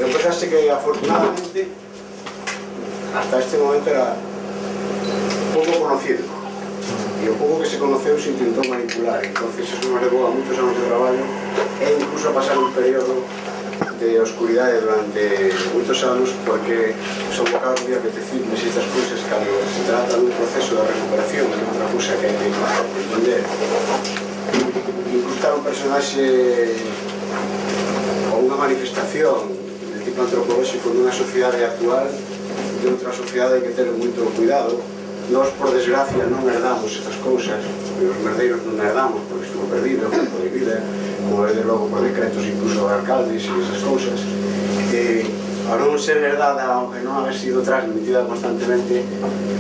Empezaste que afortunadamente hasta este momento era poco conocido y o pouco que se conoceu se intentou manipular, entonces eso nos levou a muchos anos de traballo e incluso a pasar un período de oscuridade durante moitos anos porque son bocados de apetecibles estas cousas cando se trata dun proceso de recuperación, que é outra cousa que hai que entender. Incrustar un personaxe ou unha manifestación antropolóxico nunha sociedade actual de outra sociedade hai que ter moito cuidado. Nós, por desgracia, non herdamos estas cousas, os merdeiros non herdamos porque estuvo perdido, foi prohibida, como desde logo por decretos incluso alcaldes e esas cousas. A non ser herdada, aunque non haber sido transmitida constantemente,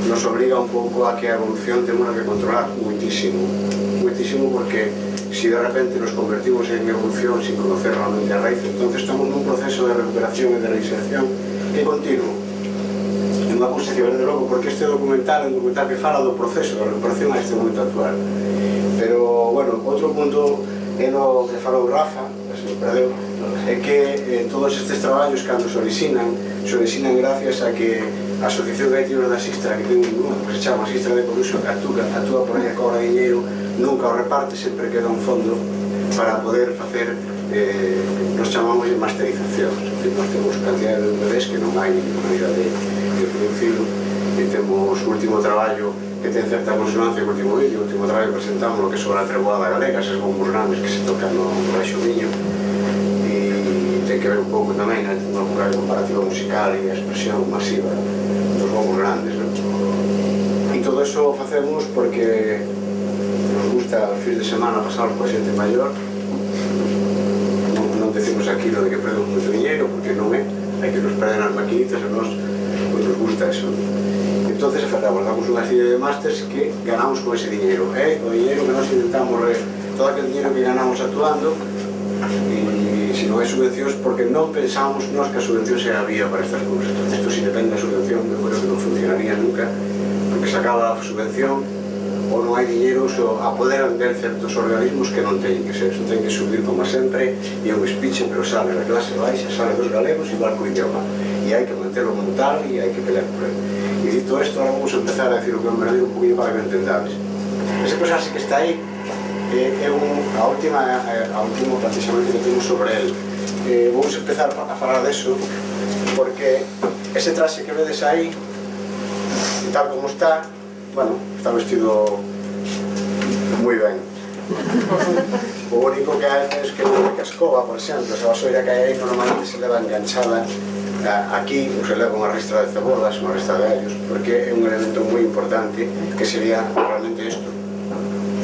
nos obriga un pouco a que a evolución temos que controlar moitísimo, moitísimo, porque si de repente nos convertimos en evolución sin conocer realmente a raíz, entonces estamos nun proceso de recuperación e de reinserción que é continuo. É unha cousa que verde logo, porque este documental é un documental que fala do proceso de recuperación a este momento actual. Pero, bueno, outro punto é no que falou Rafa, se me perdeu, é que todos estes traballos, cando se orixinan gracias a que a Asociación Gaitinos da Sistra, que ten un grupo que se chama Sistra de Coruxo, que actúa por aí a cobra diñeiro, nunca o reparte, sempre queda un fondo para poder facer, nos chamamos de masterización. Nós temos cantidad de bebés que non hai maneira de producirlo, e temos o último traballo que ten certa consonancia co último vídeo. O último traballo que presentamos o que é sobre a treboada galega, eses bombos grandes que se tocan no Baixo Miño, e ten que ver un pouco tamén unha comparativa musical e a expresión masiva dos bombos grandes. E todo eso facemos porque nos gusta o fin de semana pasar coa xente maior. Non decimos aquilo de que perdemos moito dinheiro, porque non é, hai que nos perden as maquinitas e nos gusta eso. Entonces, damos unha serie de másters que ganamos con ese dinheiro, o dinheiro que nos intentamos, todo aquel dinheiro que ganamos actuando, e se non hai subvencións, porque non pensamos nós que a subvención sea a vía para estas cousas. Isto, se depende da subvención, eu creo que non funcionaría nunca, porque se acaba a subvención, ou non hai dinheiro, o apoderan ver certos organismos que non teñen que ser. Isto ten que subir como sempre, e é un speech, pero sale da clase baixa, sale dos galegos, igual co idioma, e hai que manterlo como tal, e hai que pelear por ele. E dito isto, ahora vamos a empezar a decir o que é un verdadeiro un poquinho para que entendades. Ese personaxe que está aí é a último planteamento que temos sobre ele. Vamos a empezar a falar deso, porque ese traxe que vedes aí, tal como está, bueno, está vestido moi ben. O único que hai é que non é que a escoba, por exemplo, esa vasoira que hai aí normalmente se leva enganchada aquí, ou se leva unha ristra de cebollas, unha ristra de allos, porque é un elemento moi importante que sería realmente isto.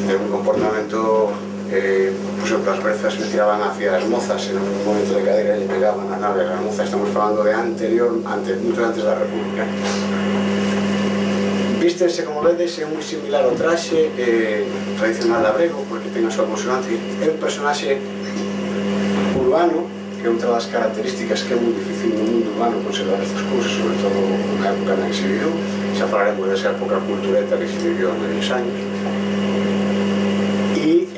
É un comportamento, por exemplo, as brezas me tiraban hacia as mozas, en un momento de cadera e pegaban a nave a mozas. Estamos falando de moito antes da República. Vístense, como vedes, é moi similar ao traxe tradicional labrego, porque ten a súa consonancia. É un personaxe urbano, que é outra das características que é moi difícil no mundo urbano conservar estas cousas, sobre todo na época na que se viviu. Xa falaremos desa época cultureta que se viviu en aqueles años.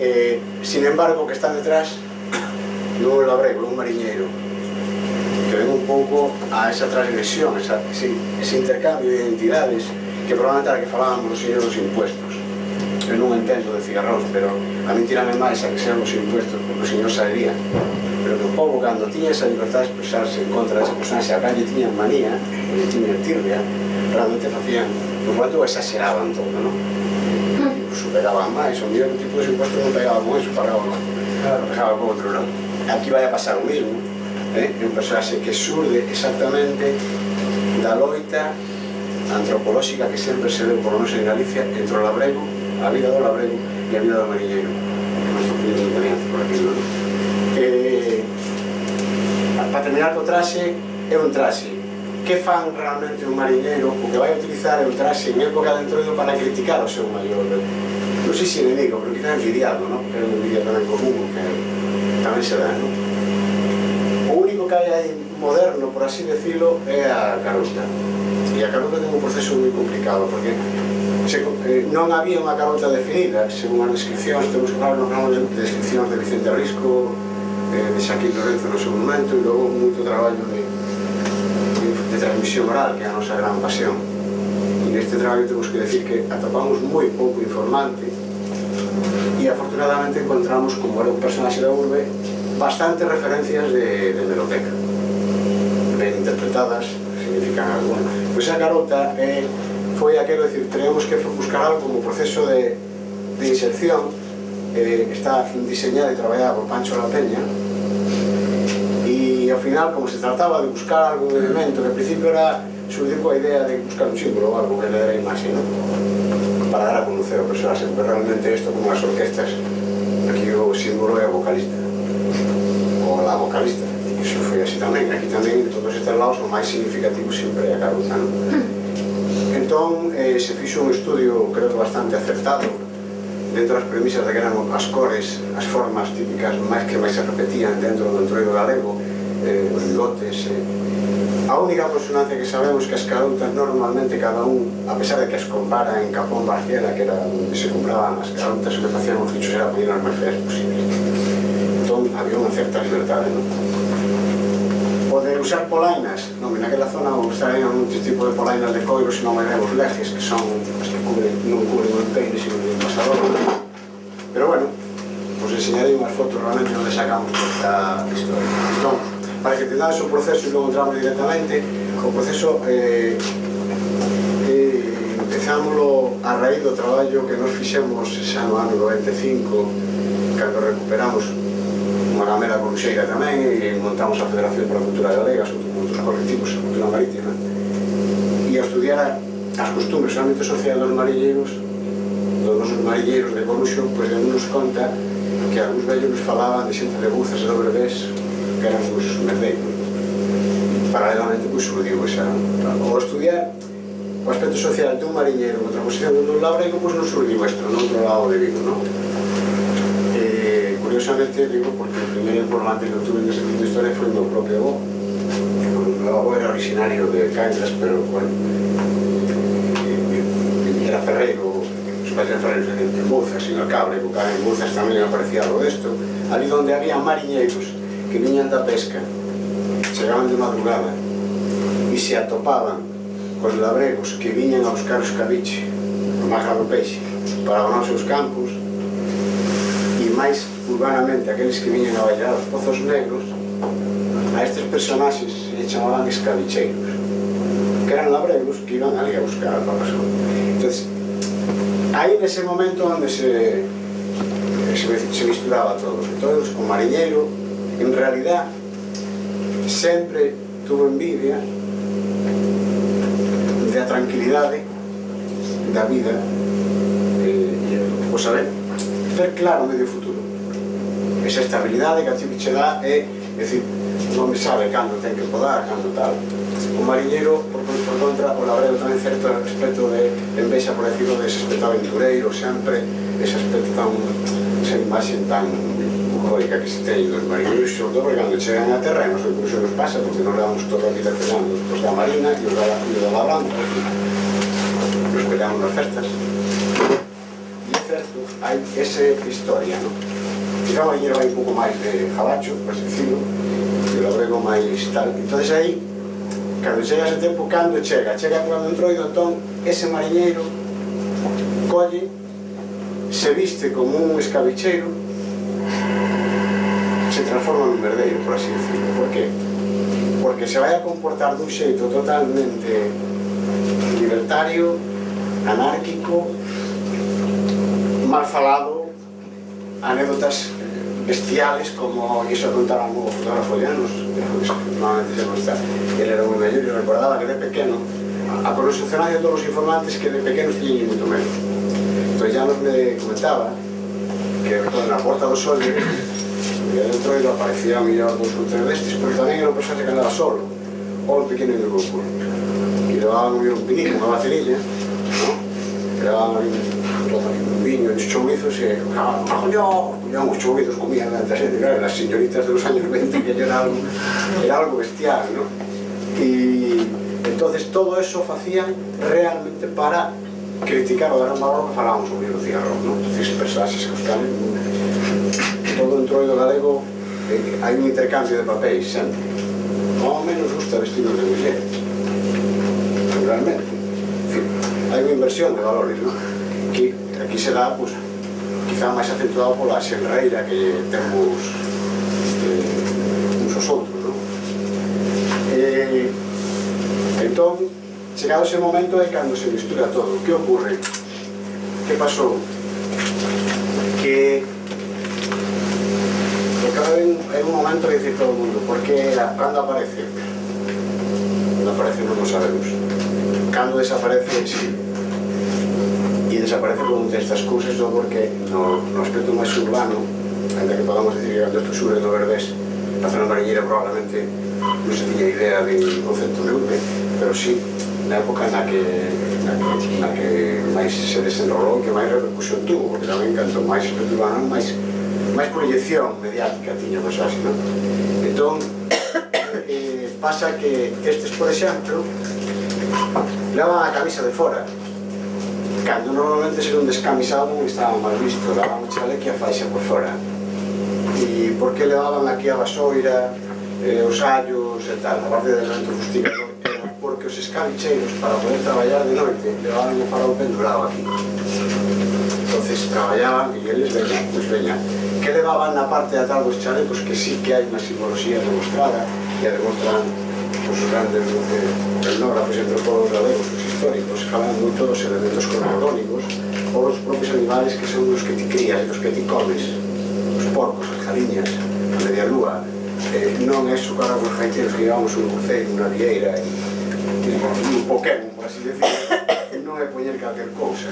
E, sin embargo, o que está detrás non é un labrego, é un mariñeiro, que ven un pouco a esa transgresión, ese intercambio de identidades, que probablemente era que falábamos dos señores dos impuestos. Eu non entendo de cigarrós, pero a mí tirame máis a que sean os impuestos, porque o señor salería. Pero que o povo, cando tiña esa libertad de expresarse en contra desa persona, se a calle tiñan manía, ou tiñan tirria, realmente facían, por cuanto exageraban todo, non? Incluso pegaban máis, o mellor tipo de imposto non pegaba con eso, pagaba con outro, non? Aquí vai a pasar o mismo, un personaxe que surde exactamente da loita antropolóxica que sempre se deu por nos en Galicia entre o labrego, a vida do labrego e a vida do mariñeiro. Non estou pedindo independencia por aquí, non? Para terminar co traxe, é un traxe. Que fan realmente un mariñeiro? O que vai utilizar é un traxe en época de entroido para criticar o seu maior, non sei se enemigo, pero quizá envidiado, non? Que é un envidia tamén común, que tamén se dá, non? O único que hai aí moderno, por así decirlo, é a carota. E a carota ten un proceso moi complicado, porque non había unha carota definida, según as descripcións, temos que falar normalmente de descripcións de Vicente Risco, de Xaquín Lorenzo no seu momento, e logo moito traballo de transmisión oral, que é a nosa gran pasión. E neste traballo temos que decir que atopamos moi pouco informante e afortunadamente encontramos, como era un personaxe da urbe, bastantes referencias de hemeroteca, ben interpretadas, significan algo. Pois a carota foi aquelo, decir, tenemos que buscar algo como proceso de inserción, está diseñada e traballada por Pancho La Peña, e ao final, como se trataba de buscar algún elemento, que ao principio era surdir coa idea de buscar un símbolo ou algo que le dera imaxe, non? Para dar a conocer o personaxe, porque realmente isto, como as orquestas, aquí o símbolo é o vocalista, ou a vocalista, e iso foi así tamén. Aquí tamén, de todos estes lados, o máis significativo sempre é a carota, non? Entón, se fixo un estudio, creo que bastante acertado, dentro das premisas de que eran as cores, as formas típicas máis que máis se repetían dentro do entroido galego, os bigotes. A única consonancia que sabemos que as carotas normalmente cada un, a pesar de que as compara en Capón Barciela, que era onde se compraban as carotas, o que facían os fichos era poñer as máis feas posibles. Entón, había unha certa libertade, non? O de usar polainas, non, naquela zona usarían un tipo de polainas de coiro, senón hai os lejes, que son as que non cubren o empeine, sino o pasador. Pero bueno, pues enseñarei unhas fotos realmente onde sacamos esta historia. Entón, para que tendades o proceso e logo entramos directamente, o proceso empezámoslo a raíz do traballo que nos fixemos xa no ano 95, cando recuperamos unha gamela coruxeira tamén e montamos a Federación para a Cultura Galega, outros colectivos, a cultura marítima, e a estudiar as costumbres, o ámbito social dos mariñeiros, dos nosos mariñeiros de Coruxo, pois nos conta que algúns vellos nos falaban de xente de Buzas e do Berbés, que eran os merdeiros. Paralelamente, pois, surdiu esa... O estudiar o aspecto social de un mariñeiro contra a posición do labrego, pois non surdiu isto, no outro lado de Vigo, non? Curiosamente, digo, porque o primeiro informante que tuve nese tipo de historia foi o meu propio avó. O meu avó era originario de Cangas, pero, bueno, era ferreiro, os pais eran ferreiros en Buzas, sin el cable, porque en Buzas tamén aparecía algo desto. Ali onde había mariñeiros que viñan da pesca, chegaban de madrugada e se atopaban cos labregos que viñan a buscar o escabiche, o maja do peixe, para abonar os seus campos, e máis urbanamente aqueles que viñan a bailar os pozos negros, a estes personaxes se chamaban escabicheiros, que eran labregos que iban ali a buscar a papas. Entón, aí nese momento onde se misturaba todo. Entón, o mariñeiro, en realidad, sempre tuvo envidia da tranquilidade da vida, o saber ter claro o medio futuro. Esa estabilidade que a ti che dá é, decir, non me sabe cando ten que podar, cando tal. O mariñeiro, por contra, o labrego tamén certo aspecto de envexa, por decirlo, dese aspecto aventureiro, sempre, ese aspecto tan, esa imaxe tan bucólica que se ten dos mariñeiros, sobre todo porque cando chegan a terra, non sei por iso nos pasa, porque nos levamos toda a vida peleando os da marina e os da labrando, nos peleamos nas festas. E é certo, hai esa historia, non? Quizá o mariñeiro vai un pouco máis de jabacho, por así decirlo, e o labrego máis tal. Entón, aí, cando chega ese tempo, cando chega cando entroido, entón, ese mariñeiro colle, se viste como un escabicheiro, se transforma nun merdeiro, por así decirlo. Por qué? Porque se vai a comportar dun xeito totalmente libertario, anárquico, mal falado, anécdotas bestiales, como iso contaban o fotógrafo Llanos, normalmente se consta, ele era moi mellor e recordaba que de pequeno a constitucional de todos os informantes que de pequenos tiñen moito menos. Entón Llanos me comentaba que na Porta do Sol e dentro aparecía a mellor dos ou tres destes, porque tamén era un personaxe que andaba solo, ou un pequeno do grupo, e levaban un pinico, unha vacinilla, que levaban un viño, uns chourizos e collían os chourizos, comían ante a xente, claro, as señoritas dos años 20 que era algo bestial, ¿no? E entonces todo eso facían realmente para criticar o dar un valor que falábamos sobre o cigarro, ¿no? Entonces personaxes que os calen todo dentro do galego hai un intercambio de papéis sempre. Ao menos gusta vestidos de muller, realmente. En fin, hai unha inversión de valores, ¿no? Que aquí se dá, pues, quizá máis acentuado pola xenreira que temos uns os outros, ¿no? Entón, chegado ese momento é cando se mistura todo. Que ocurre? Que pasou? Que é un momento que dice todo o mundo, porque cando aparece? Cando aparece non o sabemos. Cando desaparece, sí. E desaparece con estas cousas, non porque no aspecto máis urbano, ainda que podamos decir que cando isto sube no Berbés, a zona mariñeira probablemente non se tiña idea de concepto de urbe, pero sí, na época na que máis se desenrolou, que máis repercusión tuvo, porque tamén canto máis aspecto urbano, máis proyección mediática tiña, pues así, non? Entón, pasa que estes, por exemplo, levan a camisa de fora, cando normalmente ser un descamisado non estaba mal visto, levaban o chaleco e a faixa por fora. E por que levaban aquí a vasoira, os allos e tal, a parte del elemento fustigador, era porque os escabicheiros, para poder traballar de noite, levaban o farol pendurado aquí. Entonces traballaban e eles veñan, pois veñan. Que levaban na parte de atrás dos chalecos, que sí que hai unha simbología demostrada, e a demostran os grandes etnógrafos e antropólogos galegos, os históricos, falan moito dos elementos cromatónicos ou os propios animales que son os que ti crías e os que ti comes, os porcos, as galiñas, a media lúa. Non é xocar a os gaiteiros que llevamos un cruceiro, unha vieira e un Pokémon, por así decir, non é poñer calquer cousa.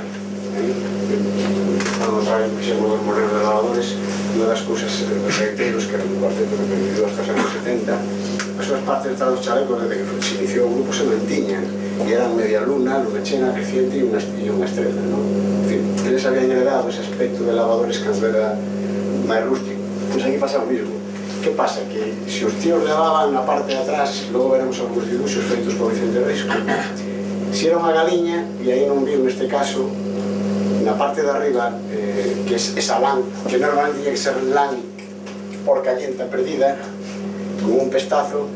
Cando traen, por exemplo, os morenos de lavadores, unha das cousas dos gaiteiros, que era un cuarteto que permitió hasta os anos 70, as súas partes de dos chalecos, desde que se iniciou o grupo, se mantiñan, e eran media luna, luna chena, creciente e unha estrela, non? En fin, eles habían heredado ese aspecto de lavadores cando era máis rústico. Pois aquí pasa o mismo. Que pasa? Que se os tíos levaban na parte de atrás, logo veremos algúns dibuixos feitos por Vicente Risco, se era unha galiña, e aí non viu neste caso, na parte de arriba, que é esa lán, que normalmente tiña que ser lán por callenta perdida, con un pestazo,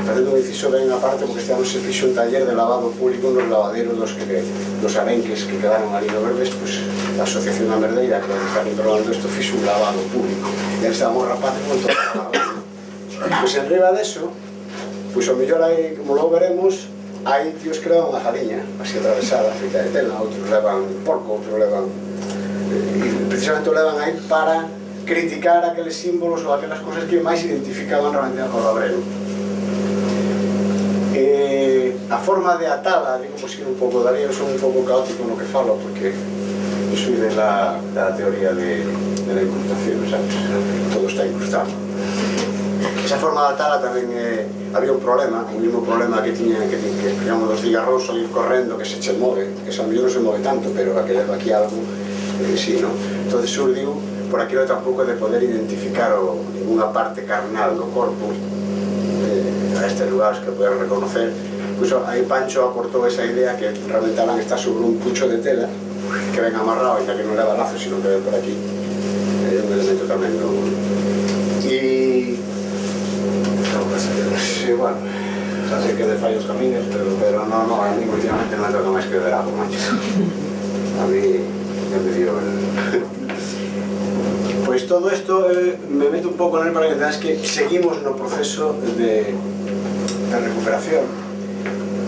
facendo un inciso ben a parte, porque este ano se fixo un taller de lavado público nos lavaderos dos arenques que quedaron ali no Berbés, pues, a Asociación da Merdeira, que está controlando isto, fixo un lavado público, e aí estábamos rapaces con todo o lavado. Pois en riba deso, pois o mellor aí, como logo veremos, hai tíos que levan unha galiña, así atravesada, feita de tela, outros levan porco, outros levan... E precisamente o levan aí para criticar aqueles símbolos ou aquelas cosas que máis identificaban realmente ao labrero. A forma de atala, digo, pois que un pouco daría, eu son un pouco caótico no que falo, porque eu soy de la teoría de la incrustación, sabes? Todo está incrustado. Esa forma de atala tamén había un problema, o mismo problema que tiña que digamos, dos cigarros salir correndo, que se che move, que xa mellor non se move tanto, pero aquele aquí algo, sí, non? Entón surdiu por aquilo tampouco de poder identificar ninguna parte carnal do corpo a estes lugares que poder reconocer. Pois aí Pancho aportou esa idea que realmente van a estar sobre un pucho de tela que ven amarrado, e que non leva lazo, sino que ven por aquí. É un elemento tamén novo. E... Sí, bueno, xa sei que de fallos caminos, pero no, a mí últimamente non me toca máis que ver algo, mancho. A mí me dio el... Pois todo isto me meto un pouco en el para que entendas que seguimos no proceso de recuperación,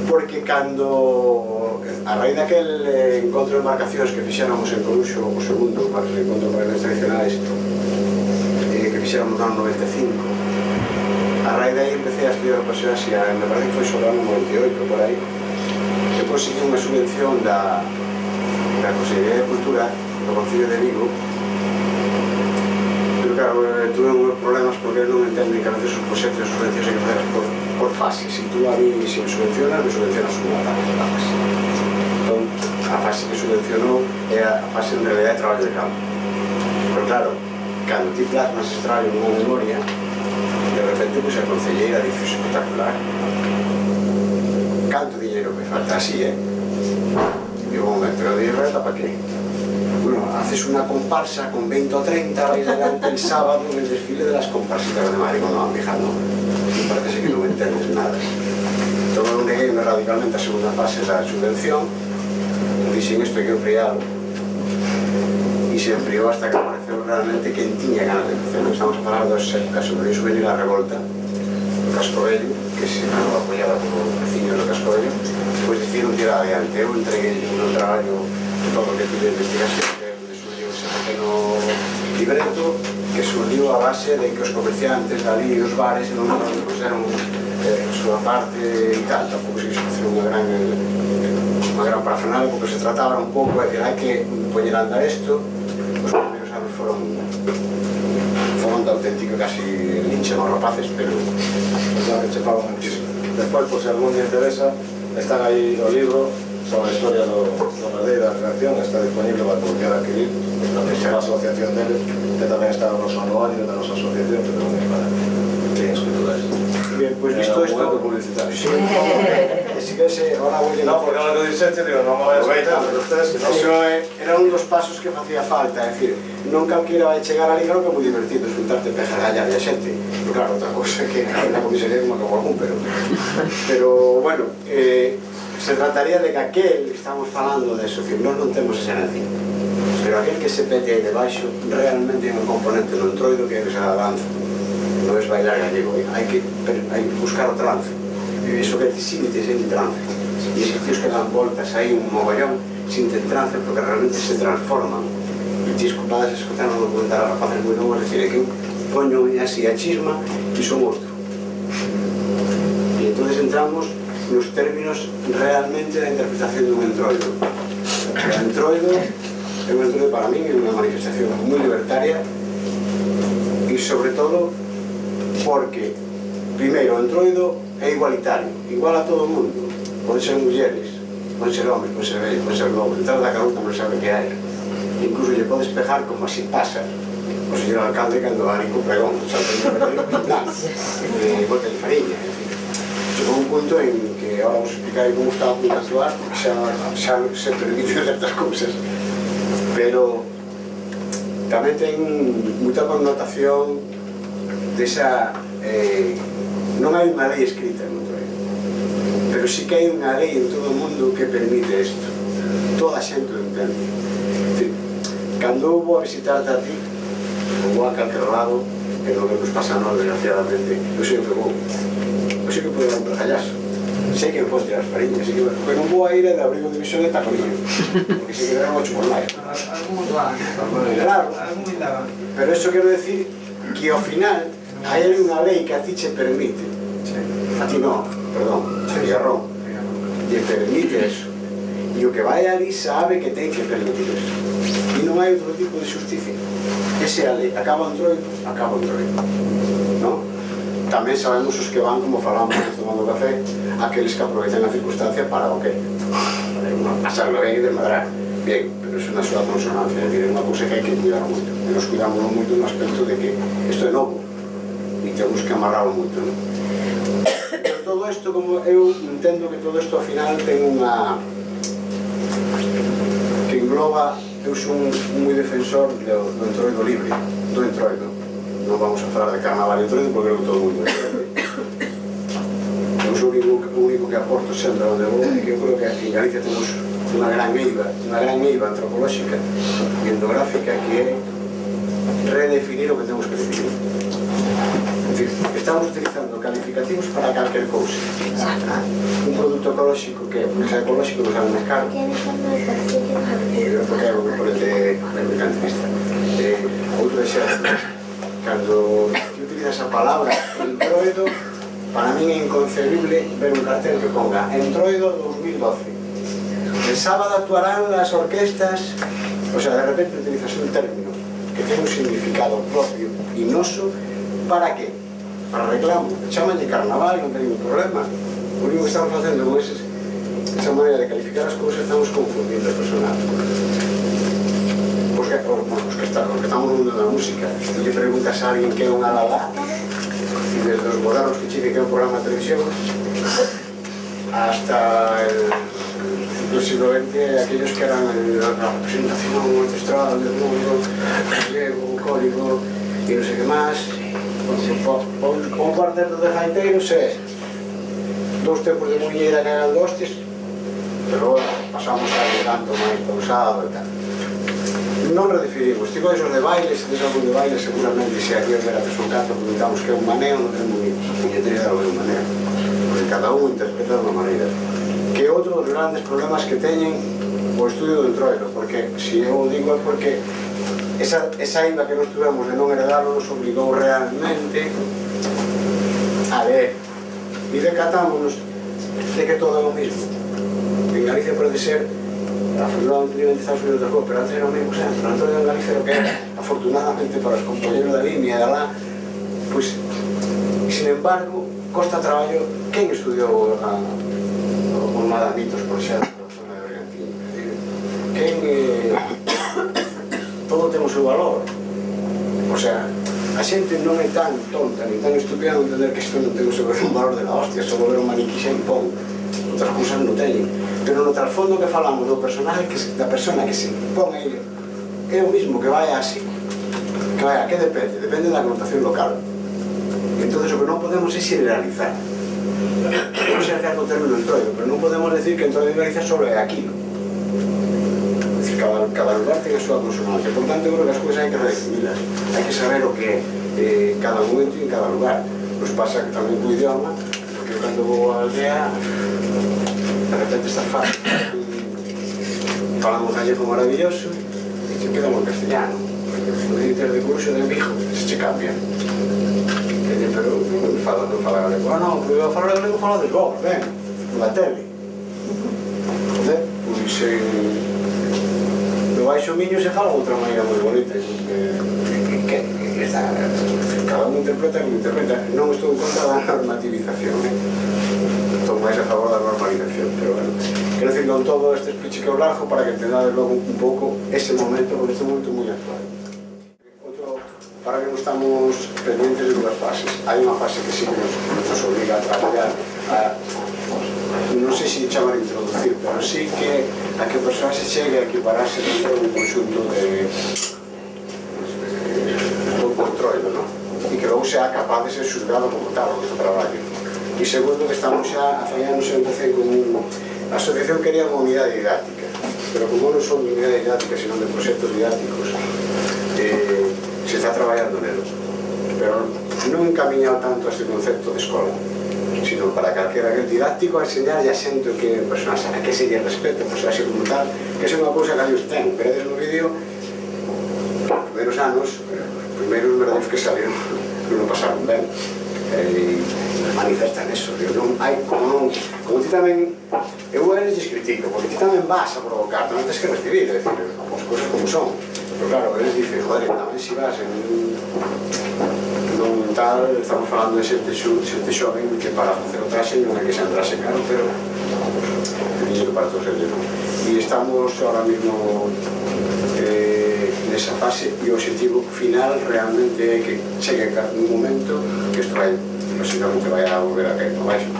porque cando a raíz daquel encontro de embarcacións que fixéramos en Coruxo, o segundo encontro de embarcacións tradicionais que fixéramos no ano 95, a raíz de aí empecé a estudiar o Paseo Asia, me parece que foi sobre o ano 98, por aí. Eu consegui unha subvención da Consellería de Cultura do Concello de Vigo, pero claro, tuve uns problemas porque non entenden que a veces os proxectos de subvencións hai que fazer por fases. Si tú a mí, si me subvencionas unha fase. Entón, a fase que subvencionou é a fase en realidad de traballo de campo. Pero claro, cando ti plasmas ese traballo nunha memoria, de repente, pois a concelleira dice espectacular. Canto dinero me falta así, Digo, momento, pero dinero para qué? Bueno, haces una comparsa con 20 o 30 vais delante el sábado en el desfile de las comparsitas de Madrid. No, mija, no. Me parece que no me entiendes nada. Todo lo negué radicalmente a segunda fase da subvención. Dixen isto hai que enfriarlo. E se enfriou hasta que apareceu realmente quen tiña ganas de facer. Estamos a falar dos épocas sobre iso venir a revolta do Cascobello, que se non apoiaba como veciños do Cascobello. Depois decidiron tirar adiante. Eu entreguei un traballo de todo o que tive de investigación, que surgiu ese pequeno libreto que surgiu a base de que os comerciantes ali, os bares, non puseron a súa parte e tal. Tampouco se quixo facer unha gran parafernalia, porque se trataba un pouco de que hai que poñer a andar isto. Os primeiros anos foron de auténtico casi linchen aos rapaces, pero se faban muchísimo. Despois, por se algún día interesa, están aí o libro sobre a historia do Merdeiro da Creación, está disponible para que queira adquirir na asociación deles, que tamén está o noso anuario da nosa asociación, que tamén para que escrituras. Bien, pues visto esto... publicitario. Sí, si que ahora voy a... No, porque ahora lo dices, digo, non me vais a escutar, pero ustedes, que non... Eso era un dos pasos que facía falta, é dicir, non calquera vai chegar ali, claro que é moi divertido escuntarte pejarallar a xente, pero claro, outra cosa que na comisaría como que algún, pero bueno, se trataría de que aquel, estamos falando de eso, que nós non temos esa herencia, pero aquel que se pete aí debaixo realmente é un componente no entroido que é esa danza, non é bailar gallego, hai que buscar o trance, e iso que sí te sente trance, e esos tíos que dan voltas aí un mogollón sin ter trance, porque realmente se transforman. E ti escupadas escutar un documental a rapaces moi novos, decir, que eu poño así a chisma e son outro. E entón entramos nos términos realmente da interpretación dun entroido. O entroido é un entroido para mí, é unha manifestación moi libertaria e sobre todo porque, primeiro, o entroido é igualitario, igual a todo o mundo. Pode ser mulleres, pode ser homes, pode ser vellos, pode ser lobos, detrás da caruta non sabe que hai. Incluso lle podes pejar como así pasa o señor alcalde cando va co pregón, saltando de pintar, bote de fariña. Chegou un punto en que ahora vamos a explicar como está a punto de actuar, porque xa se permiten certas cousas, pero tamén ten moita connotación desa... non hai unha lei escrita en todo, pero sí que hai unha lei en todo o mundo que permite isto. Toda a xente o entende. Cando eu vou a visitarte a ti, ou vou a calquer lado, que non nos pasa nada, desgraciadamente, eu sei o que vou. Eu sei que podo dar un pergallazo. Sei que me podes tirar as fariñas, porque non vou a ir de abrigo de visión de taconillo, porque sei que deran 8 por maio. Claro, pero iso quero decir que ao final hai unha lei que a ti che permite, a ti non, perdón, a Figarrón, lle permite eso, e o que vai ali sabe que ten que permitir eso, e non hai outro tipo de justicia. Ese é a lei, acaba un troito, non? Tamén sabemos os que van, como falamos tomando café, aqueles que aprovechan a circunstancia para o que? Para pasarlo ben e desmadrar. Bien, pero é unha súa consonancia, é dicir, é unha cousa que hai que cuidar moito. E nos cuidamos moito no aspecto de que isto é novo e temos que amarrarlo moito, non? Pero todo isto, como eu entendo que todo isto ao final ten unha... que engloba... Eu sou un moi defensor do entroido libre, do entroido. Non vamos a falar de carnaval e entroido porque creo que todo o mundo é entroido. Eu sou o único que aporto sempre onde vou, e que eu creo que en Galicia temos unha gran eiva antropolóxica e etnográfica que é redefinir o que temos que definir. É dicir, que estamos utilizando calificativos para calquer cousa. Un produto ecolóxico que, porque sea ecolóxico, non sabe máis caro. Porque é un componente mercantilista. Outro exemplo, cando utilizas a palabra entroido, para min é inconcebible ver un cartel que ponga Entroido 2012. El sábado actuarán las orquestas. O sea, de repente utilizas un término que ten un significado propio y noso. ¿Para qué? Para reclamo. Chámanlle carnaval, non ten ningún problema. O único que estamos facendo con esa maneira de calificar as cousas, estamos confundindo o personal. Os que estamos no mundo da música, e preguntas a alguén que é un alalá, e desde os modernos que chique que é un programa de televisión, hasta el siglo XX, aquellos que eran la representación ancestral del mundo, griego, bucólico y no sé qué más. Un cuarteto de gaiteiros é dous tempos de muñeira que hagan hostes, pero agora pasamos a algo tanto máis pausado e tal. Non redefinimos, digo esos de bailes, se des algún de baile, seguramente se aquí ver a Pesón Canto comentamos que é un maneo, non tenemos ni puñetera de un maneo, porque cada un interpreta de unha maneira. Que é outro dos grandes problemas que teñen o estudio do entroido, porque se eu digo é porque esa IVA que nos tuvemos de non heredarlo nos obligou realmente a ver e decatámonos de que todo é o mismo. En Galicia pode ser afortunadamente Estados Unidos de juego, pero antes era o mesmo sempre. O entroido en Galicia lo que era, afortunadamente para os compañeros da línea de alá, pues, sin embargo, costa traballo quen estudiou os madamitos, por exemplo, na zona de Bergantín. Quen todo ten o seu valor. O sea, a xente non é tan tonta ni tan estúpida de entender que isto non ten o seu valor de la hostia, só ver un maniquí xa impón. Outras cousas non teñen. Pero no trasfondo que falamos do personaje, da persona que se impón a ele, é o mismo que vai así. Que vai a que depende? Depende da connotación local. Entonces o que non podemos é generalizar. Podemos xercar o término entroido, pero non podemos decir que entroido en Galicia só é aquilo. Es decir, cada lugar ten a súa consonancia. Por tanto, eu creo que as cousas hai que redefinirlas. Hai que saber o que é cada momento e en cada lugar. Nos pasa tamén co idioma, porque cando vou á aldea, de repente está fácil. Falamos gallego maravilloso e se quedamos en castellano. Porque o día de curso de Vigo se che cambia. Pero non fala galego. Non, porque eu falo galego falo de vos, ben, na tele. Joder, pois no Baixo Miño se fala de outra maneira moi bonita. Cada un interpreta como interpreta. Non estou en contra da normativización, estou máis a favor da normalización, pero bueno. Quero decir, con todo este speech que eu largo para que entendades logo un pouco ese momento, porque este momento é moi actual. Para que non estamos pendientes de dúas fases. Hai unha fase que sí que nos obliga a traballar non sei se chamar a introducir, pero sí que a que a persoa se chegue a equipararse dentro dun conxunto de control, non? E que logo sea capaz de ser xulgado como tal o seu traballo. E segundo, que estamos xa a fallar, non sei, empecé con a asociación quería unha unidade didáctica, pero como non son de unidade didáctica, sino de proxectos didácticos, se está traballando nelo, pero non encaminhado tanto a este concepto de escola, sino para calquera que é didáctico a enseñar e a xente que a persona sabe que se lle respete, pues así como tal, que é unha cousa que ellos ten. Veredes no vídeo, os primeiros anos, os primeiros verdadeiros que salieron, non pasaron ben, e manifestan eso, non hai, como ti tamén, eu a eles critico, porque ti tamén vas a provocar, tamén tens que recibir, é dicir, as cousas como son. Pero claro, eles dicen, joder, tamén se vas en non tal, estamos falando de xente xoven que para facer o traxe non é que se andrase caro, pero teño que para todos eles, non? E estamos ahora mismo nesa fase e o objetivo final realmente é que chegue un momento que isto vai, básicamente vai a volver a caer no baixo,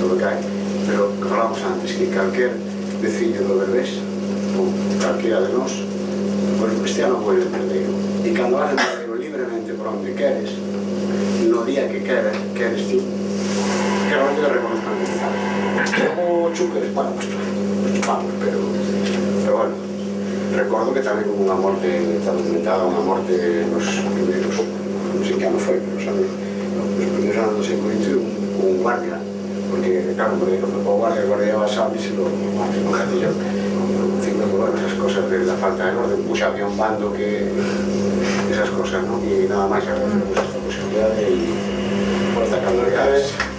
todo cae, pero que falamos antes, que calquer veciño do Berbés ou calquera de nós, pues este ano vuelve perdido. E cando vas perdido libremente por onde queres, no día que queres ti, que realmente le reconozcan que tal. Luego chuques, bueno, pues chupamos, pero bueno, recordo que tamén como unha morte está documentada, unha morte nos primeiros, non sei que ano foi, pero los primeros años del siglo XXI con un guardia, porque claro, cuando yo fui con el guardia llevaba sables y lo gatilló. En fin, bueno, esas cosas de la falta de orden, mucho había un bando que... esas cosas, ¿no? Y nada más, agradecemos esta posibilidad y por esta calidad.